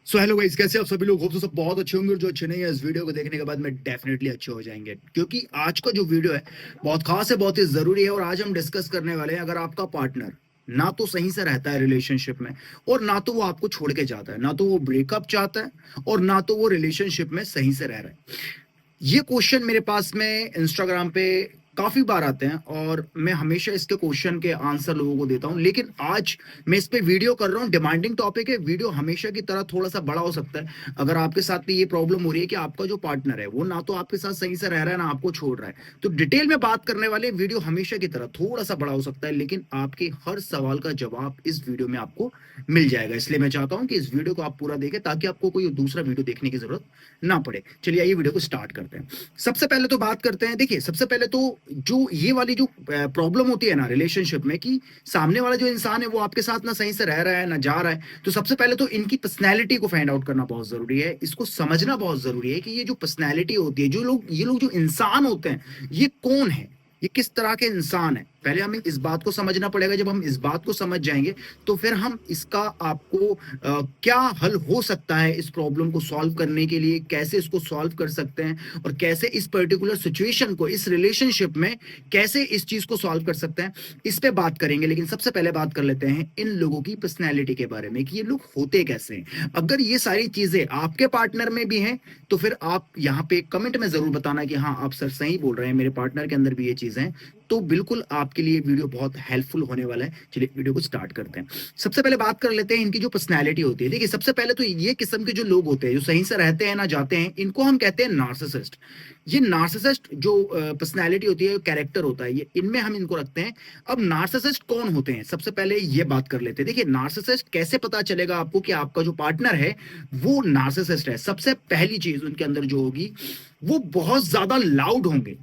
So hello guys, कैसे आप सभी लोग? होप तो सब बहुत अच्छे होंगे और जो अच्छे नहीं है इस वीडियो को देखने के बाद में डेफिनेटली अच्छे हो जाएंगे, क्योंकि आज का जो वीडियो है बहुत खास है, बहुत ही जरूरी है। और आज हम डिस्कस करने वाले हैं, अगर आपका पार्टनर ना तो सही से रहता है रिलेशनशिप में, और ना तो वो आपको छोड़ के जाता है, ना तो वो ब्रेकअप चाहता है, और ना तो वो रिलेशनशिप में सही से रह रहा है। ये क्वेश्चन मेरे पास में इंस्टाग्राम पे काफी बार आते हैं और मैं हमेशा इसके क्वेश्चन के आंसर लोगों को देता हूं। लेकिन आज मैं इस पे वीडियो कर रहा हूं, डिमांडिंग टॉपिक है। वीडियो हमेशा की तरह थोड़ा सा बड़ा हो सकता है। अगर आपके साथ भी ये प्रॉब्लम हो रही है कि आपका जो पार्टनर है वो ना तो आपके साथ सही से रह रहा है, ना आपको छोड़ रहा है, तो डिटेल में बात करने वाले वीडियो हमेशा की तरह थोड़ा सा बड़ा हो सकता है, लेकिन आपके हर सवाल का जवाब इस वीडियो में आपको मिल जाएगा। इसलिए मैं चाहता हूं कि इस वीडियो को आप पूरा देखें ताकि आपको कोई दूसरा वीडियो देखने की जरूरत ना पड़े। चलिए आइए वीडियो को स्टार्ट करते हैं। सबसे पहले तो बात करते हैं, देखिए सबसे पहले तो जो ये वाली जो प्रॉब्लम होती है ना रिलेशनशिप में, कि सामने वाला जो इंसान है वो आपके साथ ना सही से रह रहा है ना जा रहा है, तो सबसे पहले तो इनकी पर्सनैलिटी को फाइंड आउट करना बहुत जरूरी है। इसको समझना बहुत जरूरी है कि ये जो पर्सनैलिटी होती है, ये लोग जो इंसान होते हैं, ये कौन है, ये किस तरह के इंसान है। पहले हमें इस बात को समझना पड़ेगा। जब हम इस बात को समझ जाएंगे तो फिर हम इसका आपको क्या हल हो सकता है, इस प्रॉब्लम को सॉल्व करने के लिए कैसे इसको सॉल्व कर सकते हैं, और कैसे इस पर्टिकुलर सिचुएशन को, इस रिलेशनशिप में कैसे इस चीज को सॉल्व कर सकते हैं, इस पे बात करेंगे। लेकिन सबसे पहले बात कर लेते हैं इन लोगों की पर्सनैलिटी के बारे में, कि ये लोग होते कैसे हैं। अगर ये सारी चीजें आपके पार्टनर में भी हैं तो फिर आप यहाँ पे कमेंट में जरूर बताना कि हाँ आप सर सही बोल रहे हैं, मेरे पार्टनर के अंदर भी ये चीजें हैं। तो बिल्कुल आपके लिए वीडियो बहुत हेल्पफुल होने वाला है। चलिए वीडियो को स्टार्ट करते हैं। सबसे पहले बात कर लेते हैं इनकी जो पर्सनैलिटी होती है। देखिए सबसे पहले तो ये किस्म के जो लोग होते हैं, जो सही से रहते हैं ना जाते हैं, इनको हम कहते हैं नार्सिसिस्ट। ये नार्सिसिस्ट जो पर्सनैलिटी होती है, कैरेक्टर होता है, ये इनमें हम इनको रखते हैं। अब नार्सिसिस्ट कौन होते हैं, सबसे पहले ये बात कर लेते हैं। देखिए नार्सिसिस्ट कैसे पता चलेगा आपको कि आपका जो पार्टनर है वो नार्सिसिस्ट है। सबसे पहली चीज उनके अंदर जो होगी, वो बहुत ज्यादा लाउड होंगे,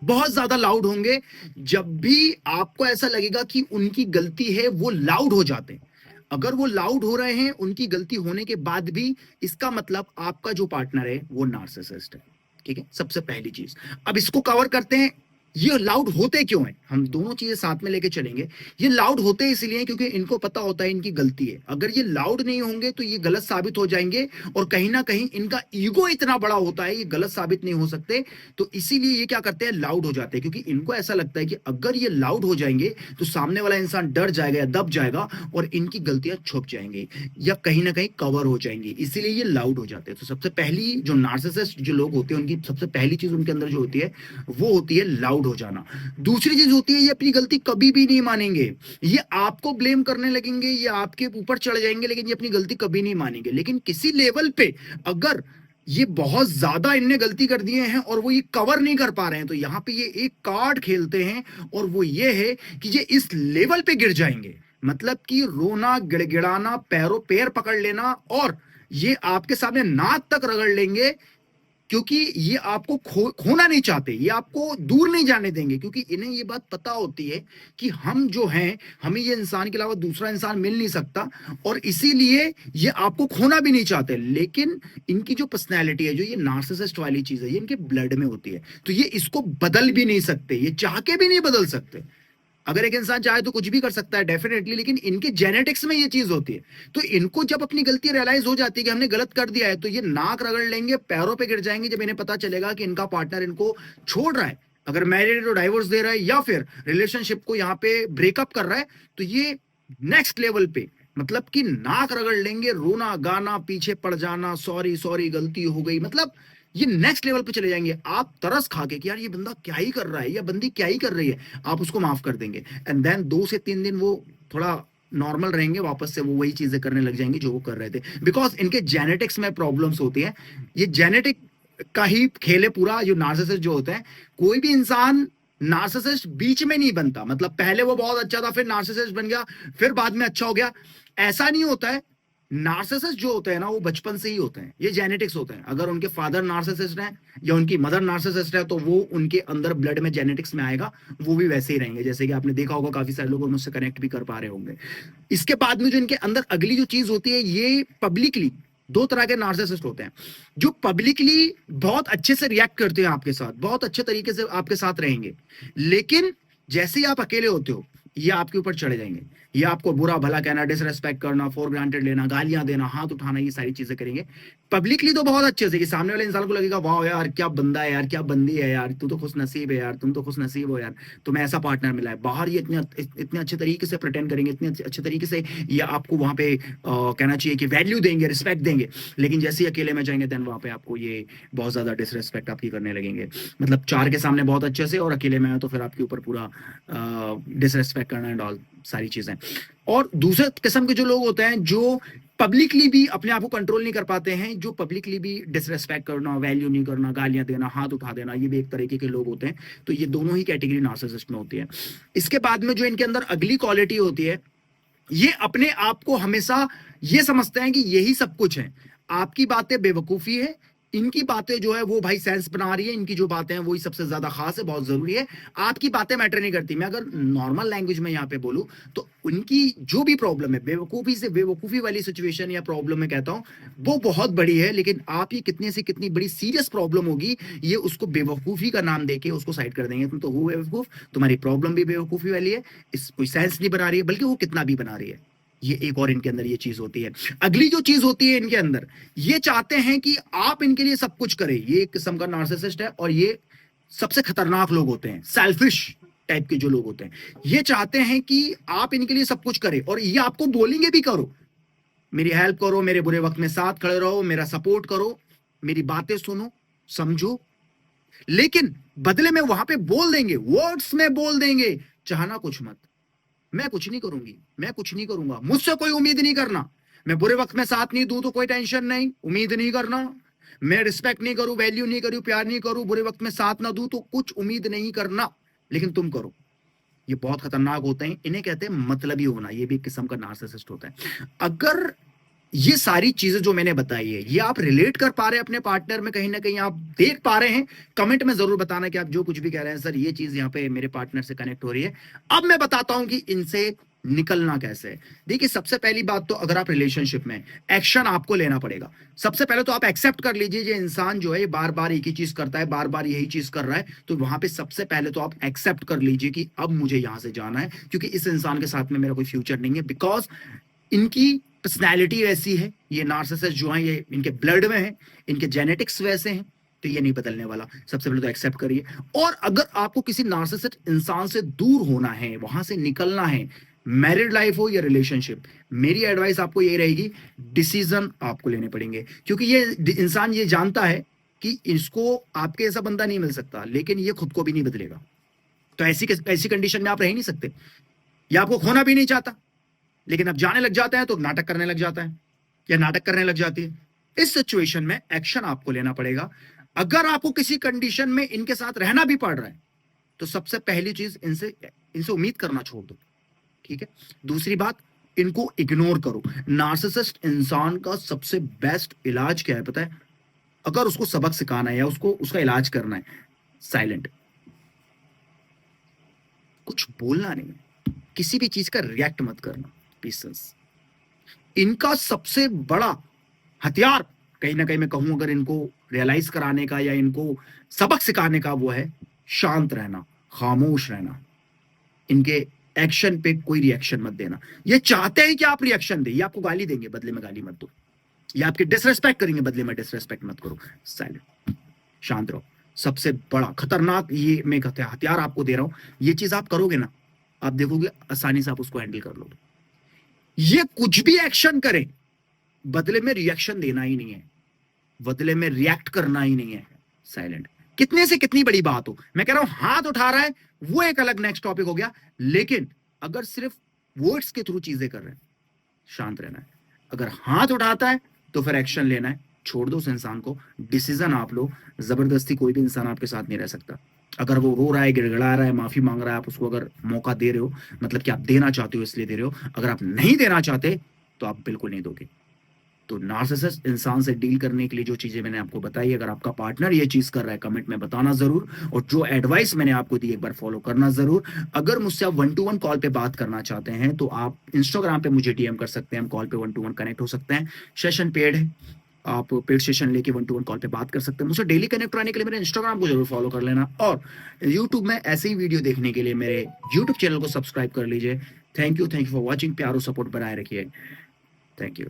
बहुत ज्यादा लाउड होंगे। जब भी आपको ऐसा लगेगा कि उनकी गलती है, वो लाउड हो जाते हैं। अगर वो लाउड हो रहे हैं उनकी गलती होने के बाद भी, इसका मतलब आपका जो पार्टनर है वो नार्सिसिस्ट है। ठीक है, सबसे पहली चीज। अब इसको कवर करते हैं, ये लाउड होते क्यों हैं, हम दोनों चीजें साथ में लेके चलेंगे। ये लाउड होते इसलिए क्योंकि इनको पता होता है इनकी गलती है। अगर ये लाउड नहीं होंगे तो ये गलत साबित हो जाएंगे, और कहीं ना कहीं इनका ईगो इतना बड़ा होता है, ये गलत साबित नहीं हो सकते। तो इसीलिए ये क्या करते हैं, लाउड हो जाते हैं, क्योंकि इनको ऐसा लगता है कि अगर ये लाउड हो जाएंगे तो सामने वाला इंसान डर जाएगा या दब जाएगा, और इनकी गलतियां छुप जाएंगी या कहीं ना कहीं कवर हो जाएंगी, इसीलिए ये लाउड हो जाते हैं। तो सबसे पहली जो नार्सिसिस्ट जो लोग होते हैं, उनकी सबसे पहली चीज उनके अंदर जो होती है वो होती है लाउड हो जाना। दूसरी चीज होती है, ये अपनी गलती कभी भी नहीं मानेंगे। ये आपको ब्लेम करने लगेंगे, ये आपके ऊपर चढ़ जाएंगे, लेकिन ये अपनी गलती कभी नहीं मानेंगे। लेकिन किसी लेवल पे अगर ये बहुत ज्यादा इनने गलती कर दिए हैं और वो ये कवर नहीं कर पा रहे हैं, तो यहां पे ये एक कार्ड खेलते हैं, और वो ये है कि ये इस लेवल पे गिर जाएंगे। मतलब कि रोना, गिड़गिड़ाना, पैर पकड़ लेना, और ये आपके सामने नाक तक रगड़ लेंगे, क्योंकि ये आपको खोना नहीं चाहते, ये आपको दूर नहीं जाने देंगे, क्योंकि इन्हें ये बात पता होती है कि हम जो हैं, हमें ये इंसान के अलावा दूसरा इंसान मिल नहीं सकता, और इसीलिए ये आपको खोना भी नहीं चाहते। लेकिन इनकी जो पर्सनैलिटी है, जो ये नार्सिसिस्ट वाली चीज है, ये इनके ब्लड में होती है, तो ये इसको बदल भी नहीं सकते, ये चाह के भी नहीं बदल सकते। अगर एक इंसान चाहे तो कुछ भी कर सकता है डेफिनेटली, लेकिन इनके जेनेटिक्स में ये चीज होती है। तो इनको जब अपनी गलती रियलाइज हो जाती है कि हमने गलत कर दिया है, तो ये नाक रगड़ लेंगे, पैरों पे गिर जाएंगे जब इन्हें पता चलेगा कि इनका पार्टनर इनको छोड़ रहा है। अगर मैरिड है तो डाइवोर्स दे रहा है, या फिर रिलेशनशिप को यहाँ पे ब्रेकअप कर रहा है, तो ये नेक्स्ट लेवल पे, मतलब कि नाक रगड़ लेंगे, रोना गाना, पीछे पड़ जाना, सॉरी सॉरी गलती हो गई, मतलब ये नेक्स्ट लेवल पे चले जाएंगे। आप तरस खा के कि यार ये बंदा क्या ही कर रहा है या बंदी क्या ही कर रही है, आप उसको माफ कर देंगे। एंड देन 2 से 3 दिन वो थोड़ा नॉर्मल रहेंगे, वापस से वो वही चीजें करने लग जाएंगे जो वो कर रहे थे, बिकॉज इनके जेनेटिक्स में प्रॉब्लम्स होती है। ये जेनेटिक का ही खेल है पूरा। जो नार्सिसिस्ट जो होते हैं, कोई भी इंसान नार्सिसिस्ट बीच में नहीं बनता, मतलब पहले वो बहुत अच्छा था फिर नार्सिसिस्ट बन गया, फिर बाद में अच्छा हो गया, ऐसा नहीं होता है। नार्सिसिस्ट जो होते हैं ना, वो बचपन से ही होते हैं, ये जेनेटिक्स होते हैं। अगर उनके फादर नार्सिसिस्ट हैं या उनकी मदर नार्सिसिस्ट है, तो वो उनके अंदर ब्लड में जेनेटिक्स में आएगा, वो भी वैसे ही रहेंगे। जैसे कि आपने देखा होगा, काफी सारे लोग मुझसे कनेक्ट भी कर पा रहे होंगे। इसके बाद में जो इनके अंदर अगली जो चीज होती है, ये पब्लिकली दो तरह के नार्सिसिस्ट होते हैं। जो पब्लिकली बहुत अच्छे से रिएक्ट करते हैं आपके साथ, बहुत अच्छे तरीके से आपके साथ रहेंगे, लेकिन जैसे ही आप अकेले होते हो, ये आपके ऊपर चढ़े जाएंगे। ये आपको बुरा भला कहना, डिसरेस्पेक्ट करना, फॉर ग्रांटेड लेना, गालियां देना, हाथ उठाना, ये सारी चीजें करेंगे पब्लिकली तो बहुत अच्छे से कि सामने वाले इंसान को लगेगा वाह यार क्या बंदा है यार, क्या बंदी है यार, तू तो खुश नसीब है यार, तुम तो खुश नसीब हो यार, तुम्हें ऐसा पार्टनर मिला है। बाहर ये इतने अच्छे तरीके से प्रिटेंड करेंगे, इतने अच्छे तरीके से ये आपको वहां पे कहना चाहिए कि वैल्यू देंगे, रिस्पेक्ट देंगे, लेकिन जैसे ही अकेले में जाएंगे देन वहां पे आपको ये बहुत ज्यादा डिसरेस्पेक्ट आपकी करने लगेंगे। मतलब चार के सामने बहुत अच्छे से और अकेले में तो फिर आपके ऊपर पूरा डिसरेस्पेक्ट करना एंड ऑल सारी चीजें। और दूसरे किस्म के जो लोग होते हैं जो पब्लिकली भी अपने आप को कंट्रोल नहीं कर पाते हैं, जो पब्लिकली भी डिसरेस्पेक्ट करना, वैल्यू नहीं करना, गालियां देना, हाथ उठा देना, ये भी एक तरीके के लोग होते हैं। तो ये दोनों ही कैटेगरी नार्सिसिस्ट में होती है। इसके बाद में जो इनके अंदर अगली क्वालिटी होती है, ये अपने आप को हमेशा ये समझते हैं कि यही सब कुछ है, आपकी बातें बेवकूफी है, इनकी बातें जो है वो भाई सेंस बना रही है, इनकी जो बातें हैं वही सबसे ज्यादा खास है, बहुत जरूरी है, आपकी बातें मैटर नहीं करती। मैं अगर नॉर्मल लैंग्वेज में यहाँ पे बोलूं तो उनकी जो भी प्रॉब्लम है, बेवकूफी से बेवकूफी वाली सिचुएशन या प्रॉब्लम मैं कहता हूं, वो बहुत बड़ी है, लेकिन आप ये कितने से कितनी बड़ी सीरियस प्रॉब्लम होगी ये उसको बेवकूफी का नाम देके उसको साइड कर देंगे। तुम तो हो बेवकूफ, तुम्हारी प्रॉब्लम भी बेवकूफी वाली है, इस कोई सेंस नहीं बना रही है, बल्कि वो कितना भी बना रही है। ये एक और इनके अंदर ये चीज होती है। अगली जो चीज होती है इनके अंदर, ये चाहते हैं कि आप इनके लिए सब कुछ करें। ये एक किस्म का नार्सिसिस्ट है और ये सबसे खतरनाक लोग होते हैं, सेल्फिश टाइप के जो लोग होते हैं। ये चाहते हैं कि आप इनके लिए सब कुछ करें और ये आपको बोलेंगे भी करो, मेरी हेल्प करो, मेरे बुरे वक्त में साथ खड़े रहो, मेरा सपोर्ट करो, मेरी बातें सुनो, समझो, लेकिन बदले में वहां पे बोल देंगे, वर्ड्स में बोल देंगे, चाहना कुछ मत, मैं कुछ नहीं करूंगी, मैं कुछ नहीं करूंगा, मुझसे कोई उम्मीद नहीं करना, मैं बुरे वक्त में साथ नहीं दूं तो कोई टेंशन नहीं, उम्मीद नहीं करना, मैं रिस्पेक्ट नहीं करूं, वैल्यू नहीं करूं, प्यार नहीं करूं, बुरे वक्त में साथ ना दूं तो कुछ उम्मीद नहीं करना, लेकिन तुम करो। ये बहुत खतरनाक होते हैं, इन्हें कहते हैं मतलबी होना। ये भी एक किस्म का नार्सिसिस्ट होता है। अगर ये सारी चीजें जो मैंने बताई है ये आप रिलेट कर पा रहे हैं अपने पार्टनर में, कहीं ना कहीं आप देख पा रहे हैं, कमेंट में जरूर बताना कि आप जो कुछ भी कह रहे हैं सर ये चीज यहाँ पे मेरे पार्टनर से कनेक्ट हो रही है। अब मैं बताता हूं कि इनसे निकलना कैसे है। देखिए सबसे पहली बात तो अगर आप रिलेशनशिप में, एक्शन आपको लेना पड़ेगा। सबसे पहले तो आप एक्सेप्ट कर लीजिए ये इंसान जो है बार बार एक ही चीज करता है, बार बार यही चीज कर रहा है, तो वहां पे सबसे पहले तो आप एक्सेप्ट कर लीजिए कि अब मुझे यहां से जाना है, क्योंकि इस इंसान के साथ में मेरा कोई फ्यूचर नहीं है, बिकॉज इनकी पर्सनैलिटी ऐसी है, ये नार्सिसिस्ट जो है ये इनके ब्लड में है, इनके जेनेटिक्स वैसे हैं, तो ये नहीं बदलने वाला। सबसे पहले तो एक्सेप्ट करिए। और अगर आपको किसी नार्सिसिस्ट इंसान से दूर होना है, वहां से निकलना है, मैरिड लाइफ हो या रिलेशनशिप, मेरी एडवाइस आपको ये रहेगी, डिसीजन आपको लेने पड़ेंगे, क्योंकि ये इंसान ये जानता है कि इसको आपके ऐसा बंदा नहीं मिल सकता, लेकिन ये खुद को भी नहीं बदलेगा। तो ऐसी कंडीशन में आप रह नहीं सकते। ये आपको खोना भी नहीं चाहता, लेकिन अब जाने लग जाता है तो नाटक करने लग जाता है या नाटक करने लग जाती है। इस सिचुएशन में एक्शन आपको लेना पड़ेगा। अगर आपको किसी कंडीशन में इनके साथ रहना भी पड़ रहा है तो सबसे पहली चीज इनसे उम्मीद करना छोड़ दो, ठीक है। दूसरी बात, इनको इग्नोर करो। नार्सिसिस्ट इंसान का सबसे बेस्ट इलाज क्या है पता है? अगर उसको सबक सिखाना है या उसको उसका इलाज करना है, साइलेंट, कुछ बोलना नहीं, किसी भी चीज का रिएक्ट मत करना, पीसेस। इनका सबसे बड़ा हथियार कहीं ना कहीं मैं कहूं अगर इनको रियलाइज कराने का या इनको सबक सिखाने का, वो है शांत रहना, खामोश रहना, इनके एक्शन पे कोई रिएक्शन मत देना। ये चाहते हैं कि आप रिएक्शन दे, ये आपको गाली देंगे, बदले में गाली मत दो, ये आपके डिसरेस्पेक्ट करेंगे, बदले में डिसरेस्पेक्ट मत करो। साइलेंट, शांत रहो। सबसे बड़ा खतरनाक ये मैं हथियार आपको दे रहा हूं, ये चीज आप करोगे ना, आप देखोगे आसानी से आप उसको हैंडल कर लोगे। ये कुछ भी एक्शन करे, बदले में रिएक्शन देना ही नहीं है, बदले में रिएक्ट करना ही नहीं है, साइलेंट। कितने से कितनी बड़ी बात हो, मैं कह रहा हूं हाथ उठा रहा है वो एक अलग नेक्स्ट टॉपिक हो गया, लेकिन अगर सिर्फ वर्ड्स के थ्रू चीजें कर रहे हैं, शांत रहना है। अगर हाथ उठाता है तो फिर एक्शन लेना है, छोड़ दो उस इंसान को, डिसीजन आप लो। जबरदस्ती कोई भी इंसान आपके साथ नहीं रह सकता। अगर वो रो रहा है, गिड़गिड़ा रहा है, माफी मांग रहा है, आप उसको अगर मौका दे रहे हो, मतलब कि आप देना चाहते हो इसलिए दे रहे हो। अगर आप नहीं देना चाहते तो आप बिल्कुल नहीं दोगे। तो नार्सिसिस्ट इंसान से डील करने के लिए जो चीजें मैंने आपको बताई, अगर आपका पार्टनर ये चीज कर रहा है, कमेंट में बताना जरूर, और जो एडवाइस मैंने आपको दी एक बार फॉलो करना जरूर। अगर मुझसे आप 1-to-1 कॉल पे बात करना चाहते हैं तो आप इंस्टाग्राम पे मुझे डीएम कर सकते हैं, हम कॉल पे 1-to-1 कनेक्ट हो सकते हैं। सेशन पेड है, आप पेड सेशन लेके 1-to-1 कॉल पे बात कर सकते हैं। मुझसे डेली कनेक्ट रहने के लिए मेरे इंस्टाग्राम को जरूर फॉलो कर लेना, और यूट्यूब में ऐसे ही वीडियो देखने के लिए मेरे यूट्यूब चैनल को सब्सक्राइब कर लीजिए। Thank you for watching. प्यारो सपोर्ट बनाए रखिए। Thank you.